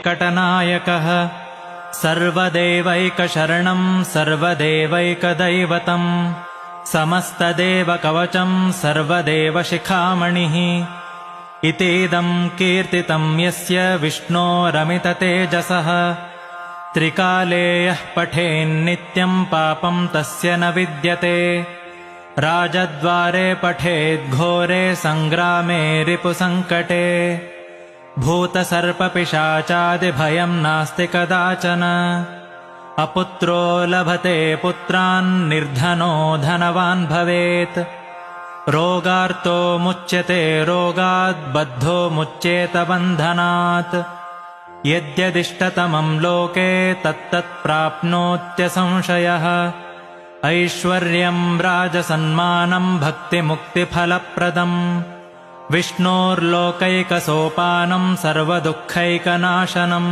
वेङ्कटनायकः सर्वदेवैकशरणं सर्वदेवैकदैवतं समस्तदेवकवचं सर्वदेवशिखामणिः इतीदं कीर्तितं यस्य विष्णोरमिततेजसः त्रिकाले यः पठेन्नित्यं पापं तस्य न विद्यते राजद्वारे पठेद्घोरे सङ्ग्रामे रिपुसङ्कटे भूतसर्पपिशाचादिभयं नास्ति कदाचन अपुत्रो लभते पुत्रान् निर्धनो धनवान् भवेत् रोगार्तो मुच्यते रोगात् बद्धो मुच्येत बन्धनात् यद्यदिष्टतमं लोके तत्तत् प्राप्नोत्यसंशयः ऐश्वर्यं राजसन्मानं भक्तिमुक्तिफलप्रदम् विष्णोर्लोकैकसोपानं सर्वदुःखैकनाशनम्